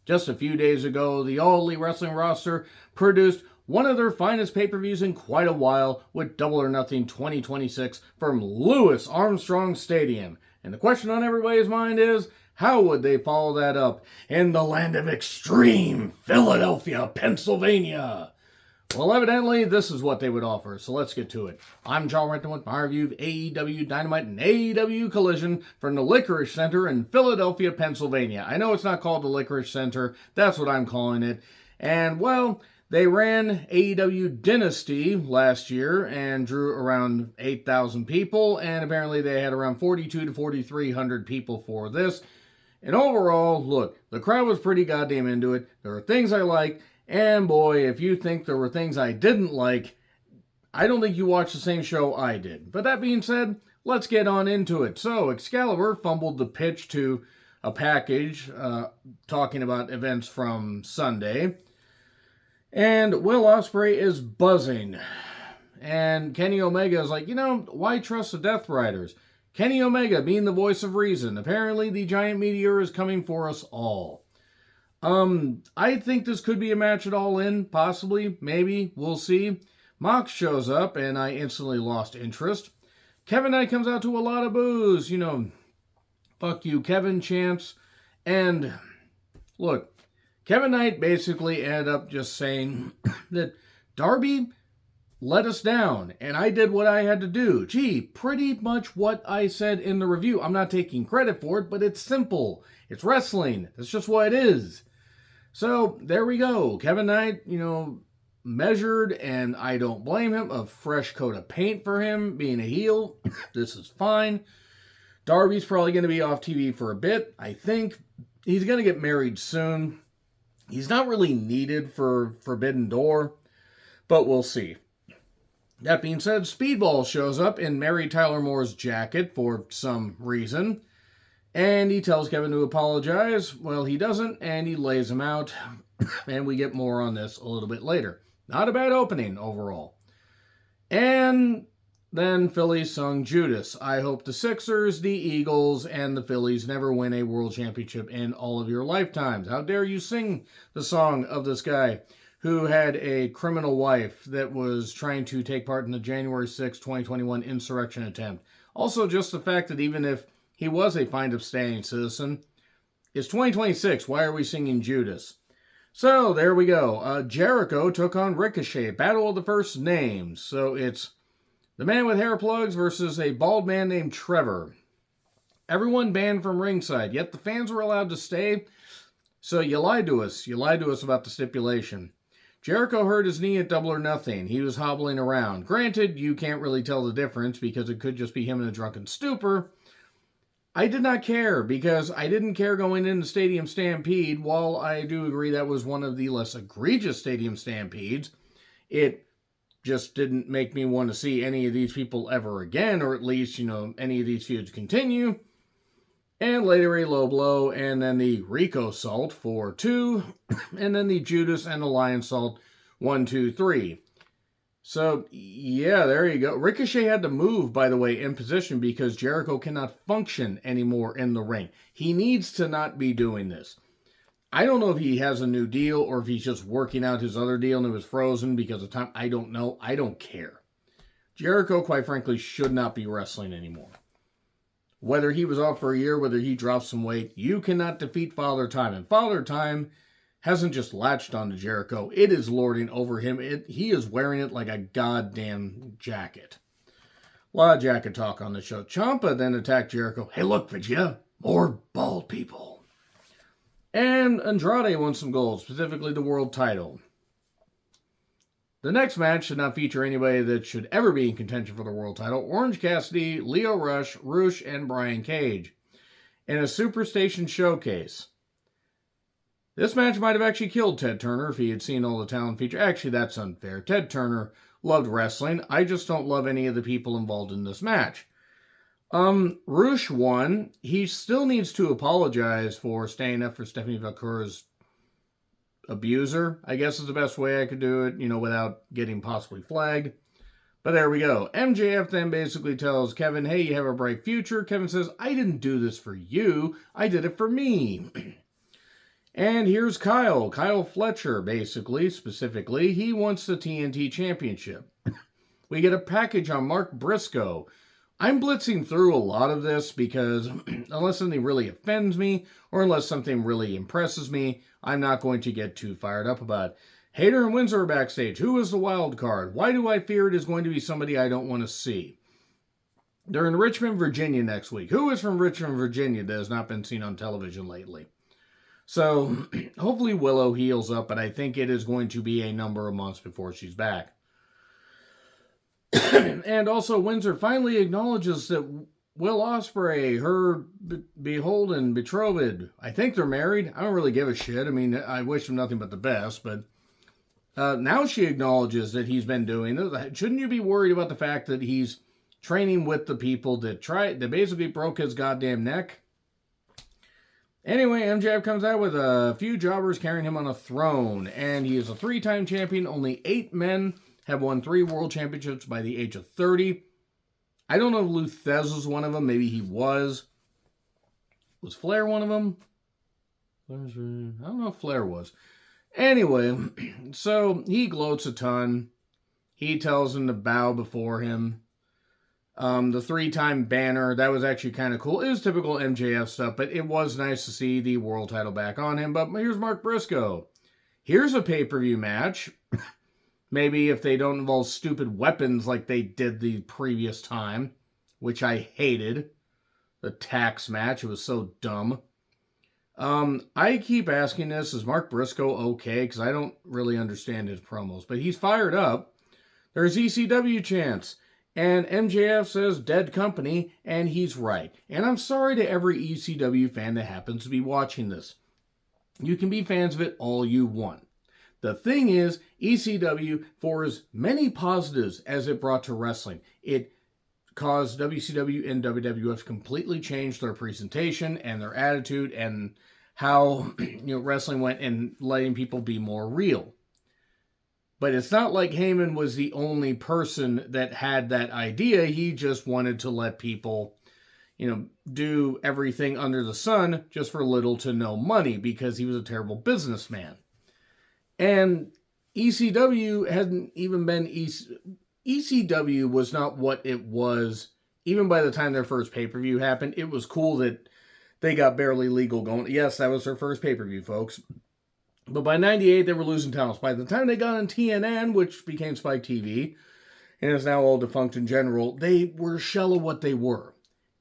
Just a few days ago, the All Elite Wrestling roster produced one of their finest pay-per-views in quite a while with Double or Nothing 2026 from Louis Armstrong Stadium. And the question on everybody's mind is, how would they follow that up in the land of extreme Philadelphia, Pennsylvania? Well, evidently, this is what they would offer, so let's get to it. I'm John Renton with my review of AEW Dynamite and AEW Collision from the Licorice Center in Philadelphia, Pennsylvania. I know it's not called the Licorice Center, that's what I'm calling it. And, well, they ran AEW Dynasty last year and drew around 8,000 people, and apparently they had around 4,200 to 4,300 people for this. And overall, look, the crowd was pretty goddamn into it. There were things I liked. And boy, if you think there were things I didn't like, I don't think you watched the same show I did. But that being said, let's get on into it. So, Excalibur fumbled the pitch to a package talking about events from Sunday. And Will Ospreay is buzzing. And Kenny Omega is like, why trust the Death Riders? Kenny Omega being the voice of reason. Apparently, the giant meteor is coming for us all. I think this could be a match at All In, possibly, maybe, we'll see. Mox shows up, and I instantly lost interest. Kevin Knight comes out to a lot of boos, fuck you, Kevin chants. And, look, Kevin Knight basically ended up just saying that Darby let us down, and I did what I had to do. Gee, pretty much what I said in the review. I'm not taking credit for it, but it's simple. It's wrestling. That's just what it is. So, there we go. Kevin Knight, measured, and I don't blame him. A fresh coat of paint for him, being a heel. This is fine. Darby's probably going to be off TV for a bit, I think. He's going to get married soon. He's not really needed for Forbidden Door, but we'll see. That being said, Speedball shows up in Mary Tyler Moore's jacket for some reason. And he tells Kevin to apologize. Well, he doesn't, and he lays him out. And we get more on this a little bit later. Not a bad opening overall. And then Philly sung Judas. I hope the Sixers, the Eagles, and the Phillies never win a world championship in all of your lifetimes. How dare you sing the song of this guy who had a criminal wife that was trying to take part in the January 6, 2021 insurrection attempt. Also, just the fact that even if he was a fine upstanding citizen, it's 2026. Why are we singing Judas? So, there we go. Jericho took on Ricochet. Battle of the first names. So, it's the man with hair plugs versus a bald man named Trevor. Everyone banned from ringside, yet the fans were allowed to stay. So, you lied to us. You lied to us about the stipulation. Jericho hurt his knee at Double or Nothing. He was hobbling around. Granted, you can't really tell the difference because it could just be him in a drunken stupor. I did not care because I didn't care going into Stadium Stampede. While I do agree that was one of the less egregious Stadium Stampedes, it just didn't make me want to see any of these people ever again, or at least, any of these feuds continue. And later a low blow, and then the Rico Salt for 2, and then the Judas and the Lion Salt 1, 2, 3. So, yeah, there you go. Ricochet had to move, by the way, in position because Jericho cannot function anymore in the ring. He needs to not be doing this. I don't know if he has a new deal or if he's just working out his other deal and it was frozen because of time. I don't know. I don't care. Jericho, quite frankly, should not be wrestling anymore. Whether he was off for a year, whether he dropped some weight, you cannot defeat Father Time. And Father Time hasn't just latched onto Jericho. It is lording over him. He is wearing it like a goddamn jacket. A lot of jacket talk on the show. Ciampa then attacked Jericho. Hey, look, Vegeta. More bald people. And Andrade won some gold, specifically the world title. The next match should not feature anybody that should ever be in contention for the world title. Orange Cassidy, Lio Rush, Rush, and Brian Cage in a Superstation showcase. This match might have actually killed Ted Turner if he had seen all the talent feature. Actually, that's unfair. Ted Turner loved wrestling. I just don't love any of the people involved in this match. Rush won. He still needs to apologize for staying up for Stephanie Valcour's abuser, I guess is the best way I could do it, without getting possibly flagged. But there we go. MJF then basically tells Kevin, hey, you have a bright future. Kevin says, I didn't do this for you. I did it for me. And here's Kyle Fletcher, basically, specifically. He wants the TNT Championship. We get a package on Mark Briscoe. I'm blitzing through a lot of this because unless something really offends me or unless something really impresses me, I'm not going to get too fired up about it. Hayter and Windsor are backstage. Who is the wild card? Why do I fear it is going to be somebody I don't want to see? They're in Richmond, Virginia next week. Who is from Richmond, Virginia that has not been seen on television lately? So hopefully Willow heals up, but I think it is going to be a number of months before she's back. And also, Windsor finally acknowledges that Will Ospreay, her beholden betrothed, I think they're married. I don't really give a shit. I mean, I wish him nothing but the best, but now she acknowledges that he's been doing this. Shouldn't you be worried about the fact that he's training with the people that basically broke his goddamn neck? Anyway, MJF comes out with a few jobbers carrying him on a throne, and he is a 3-time champion. Only 8 men have won 3 world championships by the age of 30. I don't know if Luthez was one of them. Maybe he was. Was Flair one of them? I don't know if Flair was. Anyway, so he gloats a ton. He tells him to bow before him. The 3-time banner, that was actually kind of cool. It was typical MJF stuff, but it was nice to see the world title back on him. But here's Mark Briscoe. Here's a pay-per-view match. Maybe if they don't involve stupid weapons like they did the previous time, which I hated. The tax match, it was so dumb. I keep asking this, is Mark Briscoe okay? Because I don't really understand his promos, but he's fired up. There's ECW chants. And MJF says dead company, and he's right. And I'm sorry to every ECW fan that happens to be watching this. You can be fans of it all you want. The thing is, ECW, for as many positives as it brought to wrestling, it caused WCW and WWF completely change their presentation and their attitude and how wrestling went and letting people be more real. But it's not like Heyman was the only person that had that idea. He just wanted to let people, do everything under the sun just for little to no money because he was a terrible businessman. And ECW hadn't even been... ECW was not what it was even by the time their first pay-per-view happened. It was cool that they got barely legal going. Yes, that was their first pay-per-view, folks. But by 98, they were losing talents. By the time they got on TNN, which became Spike TV, and is now all defunct in general, they were a shell of what they were.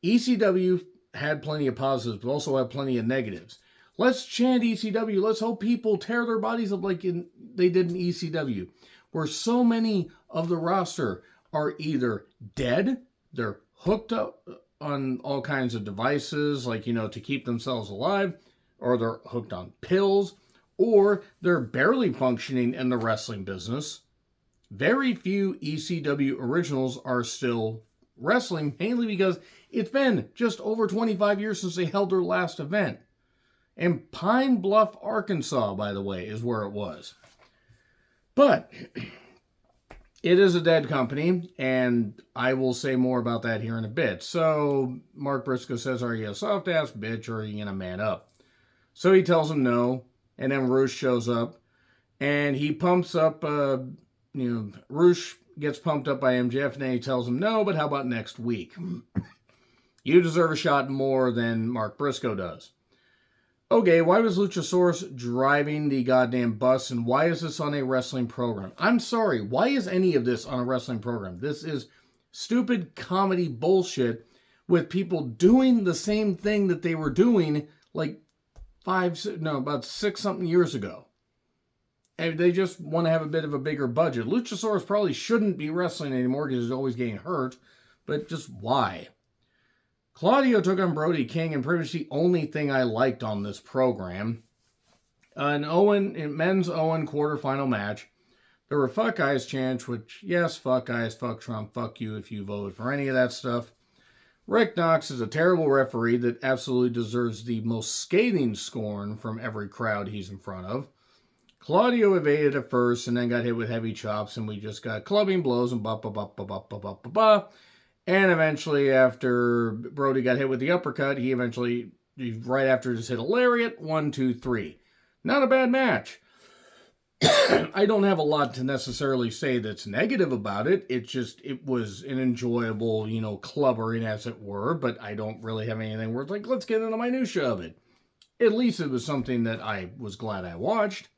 ECW had plenty of positives, but also had plenty of negatives. Let's chant ECW. Let's hope people tear their bodies up like they did in ECW, where so many of the roster are either dead, they're hooked up on all kinds of devices, like, to keep themselves alive, or they're hooked on pills, or they're barely functioning in the wrestling business. Very few ECW originals are still wrestling, mainly because it's been just over 25 years since they held their last event. And Pine Bluff, Arkansas, by the way, is where it was. But it is a dead company, and I will say more about that here in a bit. So Mark Briscoe says, are you a soft-ass bitch, or are you going to man up? So he tells him no. And then Roosh shows up, and he pumps up, Roosh gets pumped up by MJF, and then he tells him, no, but how about next week? You deserve a shot more than Mark Briscoe does. Okay, why was Luchasaurus driving the goddamn bus, and why is this on a wrestling program? I'm sorry, why is any of this on a wrestling program? This is stupid comedy bullshit with people doing the same thing that they were doing, about 6-something years ago. And they just want to have a bit of a bigger budget. Luchasaurus probably shouldn't be wrestling anymore because he's always getting hurt. But just why? Claudio took on Brody King, and pretty much the only thing I liked on this program. Men's Owen quarterfinal match. There were fuck eyes chants, which, yes, fuck eyes, fuck Trump, fuck you if you voted for any of that stuff. Rick Knox is a terrible referee that absolutely deserves the most scathing scorn from every crowd he's in front of. Claudio evaded at first and then got hit with heavy chops, and we just got clubbing blows and ba-ba-ba-ba-ba-ba-ba-ba. And eventually, after Brody got hit with the uppercut, he right after just hit a lariat, 1, 2, 3. Not a bad match. I don't have a lot to necessarily say that's negative about it. It was an enjoyable, clubbering as it were, but I don't really have anything where it's like, let's get into the minutia of it. At least it was something that I was glad I watched.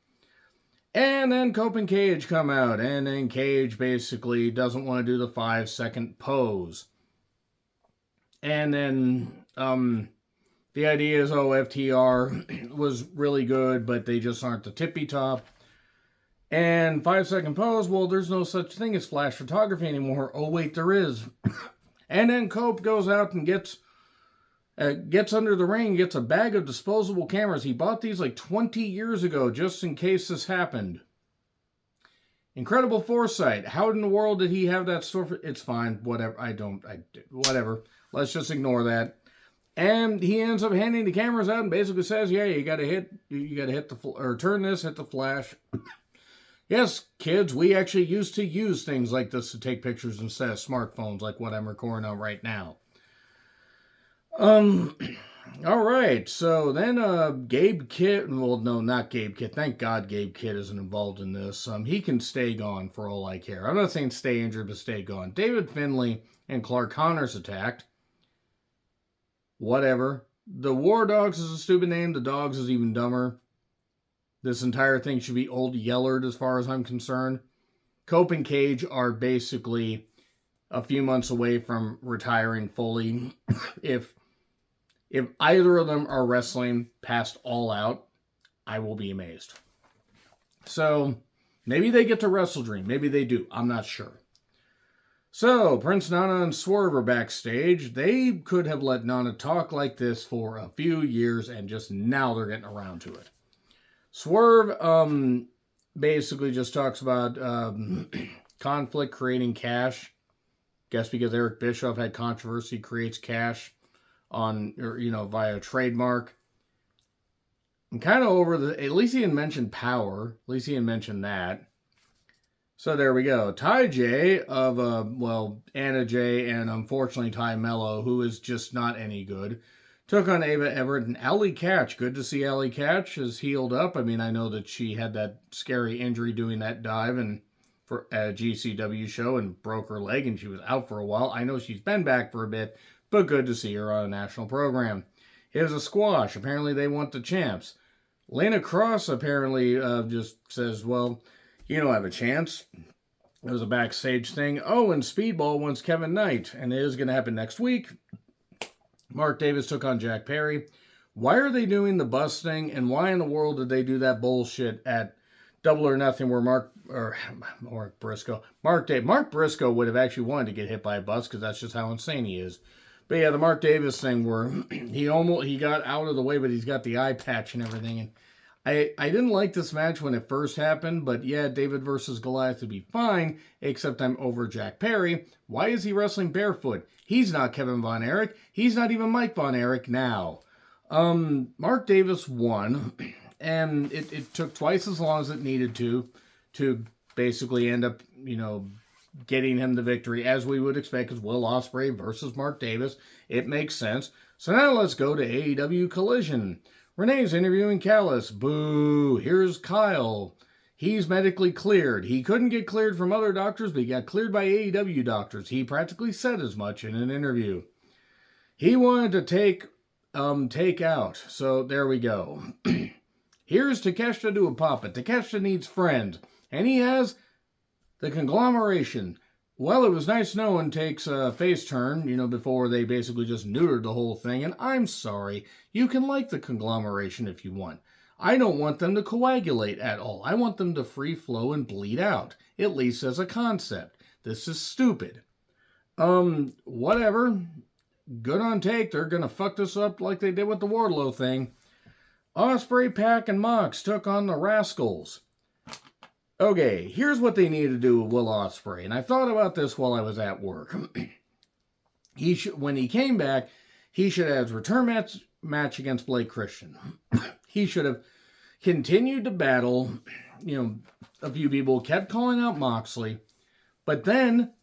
And then Cope and Cage come out, and then Cage basically doesn't want to do the 5-second pose. And then, the idea is, FTR was really good, but they just aren't the tippy top. And 5-second pose, well, there's no such thing as flash photography anymore. Oh, wait, there is. And then Cope goes out and gets under the ring, gets a bag of disposable cameras. He bought these like 20 years ago, just in case this happened. Incredible foresight. How in the world did he have that store? It's fine. Whatever. Whatever. Let's just ignore that. And he ends up handing the cameras out and basically says, yeah, you gotta hit turn this, hit the flash. Yes, kids, we actually used to use things like this to take pictures instead of smartphones like what I'm recording on right now. All right, so then Gabe Kidd, well, no, not Gabe Kidd. Thank God Gabe Kidd isn't involved in this. He can stay gone for all I care. I'm not saying stay injured, but stay gone. David Finlay and Clark Connors attacked. Whatever. The War Dogs is a stupid name. The Dogs is even dumber. This entire thing should be Old Yellard as far as I'm concerned. Cope and Cage are basically a few months away from retiring fully. If either of them are wrestling past All Out, I will be amazed. So, maybe they get to Wrestle Dream. Maybe they do. I'm not sure. So, Prince Nana and Swerve are backstage. They could have let Nana talk like this for a few years, and just now they're getting around to it. Swerve basically just talks about conflict creating cash. Guess because Eric Bischoff had controversy, creates cash via trademark. I'm kind of over at least he didn't mention power. At least he didn't mention that. So there we go. Ty J of, Anna J and unfortunately Ty Mello, who is just not any good, took on Ava Everett and Allie Katch. Good to see Allie Katch has healed up. I mean, I know that she had that scary injury doing that dive for a GCW show and broke her leg and she was out for a while. I know she's been back for a bit, but good to see her on a national program. Here's a squash. Apparently they want the champs. Lena Cross apparently just says, well, you don't have a chance. It was a backstage thing. Oh, and Speedball wants Kevin Knight, and it is going to happen next week. Mark Davis took on Jack Perry. Why are they doing the bus thing, and why in the world did they do that bullshit at Double or Nothing where Mark Briscoe would have actually wanted to get hit by a bus because that's just how insane he is. But yeah, the Mark Davis thing where he got out of the way, but he's got the eye patch and everything. And I didn't like this match when it first happened, but yeah, David versus Goliath would be fine, except I'm over Jack Perry. Why is he wrestling barefoot? He's not Kevin Von Erich. He's not even Mike Von Erich now. Mark Davis won, and it took twice as long as it needed to basically end up, getting him the victory, as we would expect, as Will Ospreay versus Mark Davis. It makes sense. So now let's go to AEW Collision. Renee's interviewing Callis. Boo. Here's Kyle. He's medically cleared. He couldn't get cleared from other doctors, but he got cleared by AEW doctors. He practically said as much in an interview. He wanted to take out. So there we go. Here's Takeshita Duapapa. Takeshita needs friends. And he has the conglomeration. Well, it was nice knowing takes a face turn, before they basically just neutered the whole thing. And I'm sorry. You can like the conglomeration if you want. I don't want them to coagulate at all. I want them to free flow and bleed out. At least as a concept. This is stupid. Whatever. Good on take. They're going to fuck this up like they did with the Wardlow thing. Ospreay, Pac, and Mox took on the Rascals. Okay, here's what they need to do with Will Ospreay, and I thought about this while I was at work. When he came back, he should have his return match against Blake Christian. He should have continued to battle, a few people kept calling out Moxley, but then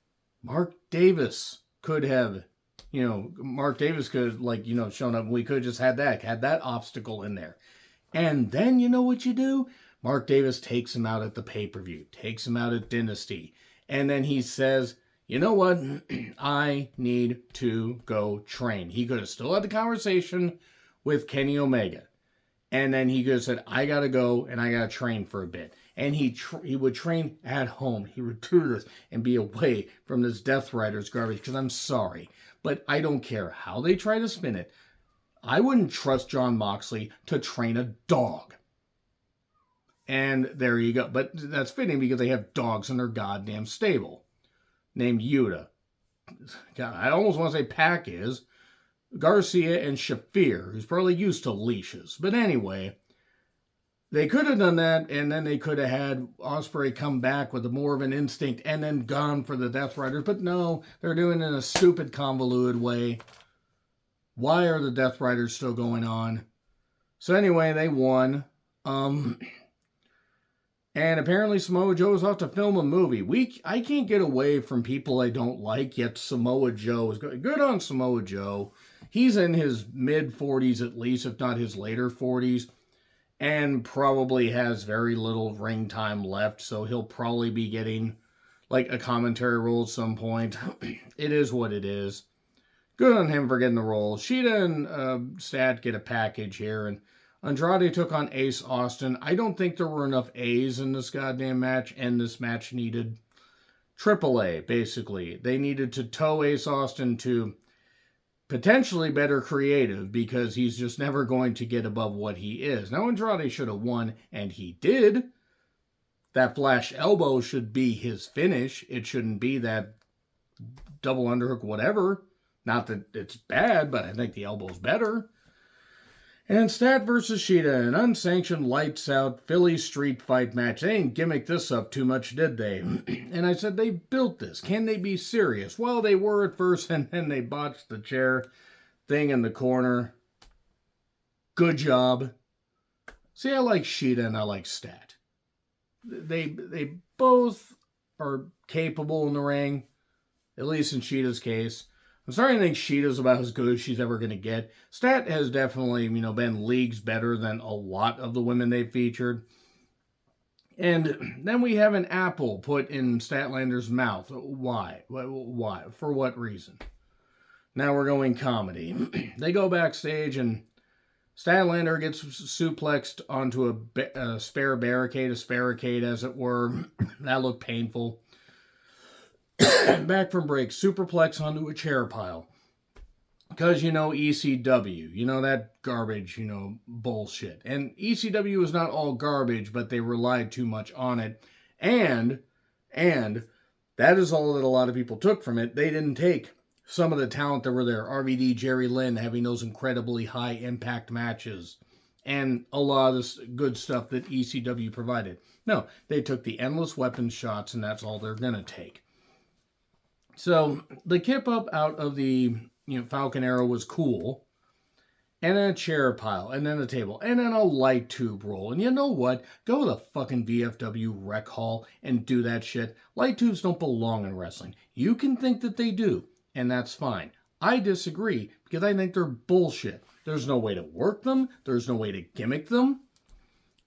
Mark Davis could have, shown up, and we could have just had that obstacle in there. And then you know what you do? Mark Davis takes him out at the pay-per-view, takes him out at Dynasty, and then he says, you know what? I need to go train. He could have still had the conversation with Kenny Omega. And then he could have said, I got to go and I got to train for a bit. And he would train at home. He would do this and be away from this Death Riders garbage. Because I'm sorry, but I don't care how they try to spin it. I wouldn't trust Jon Moxley to train a dog. And there you go. But that's fitting because they have dogs in their goddamn stable. Named Yuta. God, I almost want to say Pac is. Garcia and Shafir, who's probably used to leashes. But anyway, they could have done that, and then they could have had Ospreay come back with more of an instinct and then gone for the Death Riders. But no, they're doing it in a stupid, convoluted way. Why are the Death Riders still going on? So anyway, they won. And apparently Samoa Joe is off to film a movie. I can't get away from people I don't like, yet Samoa Joe is good on Samoa Joe. He's in his mid-40s at least, if not his later 40s, and probably has very little ring time left, so he'll probably be getting like a commentary role at some point. It is what it is. Good on him for getting the role. Sheeta and Stat get a package here, and Andrade took on Ace Austin. I don't think there were enough A's in this goddamn match, and this match needed AAA, basically. They needed to tow Ace Austin to potentially better creative, because he's just never going to get above what he is. Now, Andrade should have won, and he did. That flash elbow should be his finish. It shouldn't be that double underhook whatever. Not that it's bad, but I think the elbow's better. And Stat versus Sheeta, an unsanctioned lights out Philly street fight match. They didn't gimmick this up too much, did they? And I said, they built this. Can they be serious? Well, they were at first, and then they botched the chair thing in the corner. Good job. See, I like Sheeta and I like Stat. They both are capable in the ring, at least in Sheeta's case. I'm starting to think Sheeta's about as good as she's ever going to get. Stat has definitely, been leagues better than a lot of the women they've featured. And then we have an apple put in Statlander's mouth. Why? Why? For what reason? Now we're going comedy. They go backstage and Statlander gets suplexed onto a spare barricade, a sparricade as it were. That looked painful. Back from break, superplex onto a chair pile. Because, ECW, that garbage, bullshit. And ECW is not all garbage, but they relied too much on it. And that is all that a lot of people took from it. They didn't take some of the talent that were there. RVD, Jerry Lynn having those incredibly high impact matches. And a lot of this good stuff that ECW provided. No, they took the endless weapons shots, and that's all they're going to take. So the kip up out of the Falcon Arrow was cool. And then a chair pile. And then a table. And then a light tube roll. And you know what? Go to the fucking VFW rec hall and do that shit. Light tubes don't belong in wrestling. You can think that they do. And that's fine. I disagree because I think they're bullshit. There's no way to work them. There's no way to gimmick them.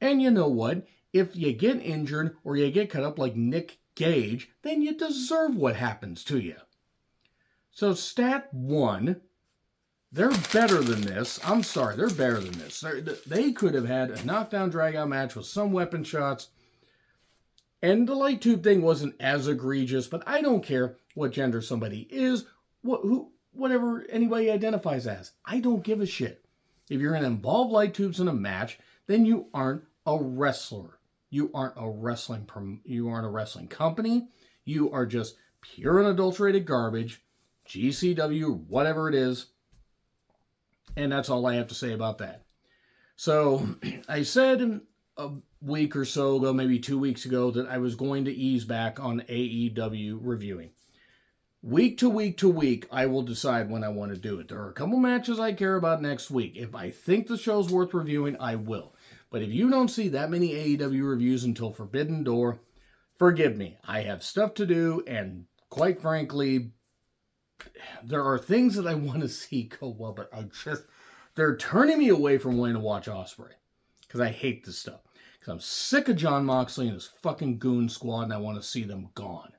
And you know what? If you get injured or you get cut up like Nick Gage, then you deserve what happens to you. So Stat won. They're better than this. I'm sorry, they're better than this. They could have had a knockdown drag-out match with some weapon shots. And the light tube thing wasn't as egregious, but I don't care what gender somebody is, whatever anybody identifies as. I don't give a shit. If you're going to involve light tubes in a match, then you aren't a wrestler. You aren't a wrestling company. You are just pure unadulterated garbage, GCW, whatever it is. And that's all I have to say about that. So I said a week or so ago, maybe 2 weeks ago, that I was going to ease back on AEW reviewing. Week to week, I will decide when I want to do it. There are a couple matches I care about next week. If I think the show's worth reviewing, I will. But if you don't see that many AEW reviews until Forbidden Door, forgive me. I have stuff to do, and quite frankly, there are things that I want to see go well, but they're turning me away from wanting to watch Ospreay. because I hate this stuff. Because I'm sick of John Moxley and his fucking goon squad, and I want to see them gone.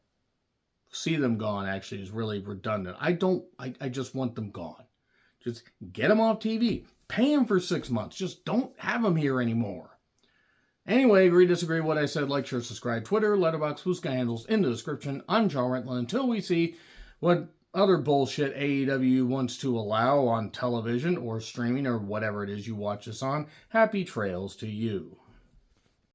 See them gone, actually, is really redundant. I just want them gone. Just get them off TV. Pay them for 6 months. Just don't have them here anymore. Anyway, agree, disagree, what I said, like, share, subscribe, Twitter, Letterboxd, Blue Sky handles in the description. I'm John Rentlin. Until we see what other bullshit AEW wants to allow on television or streaming or whatever it is you watch us on, happy trails to you.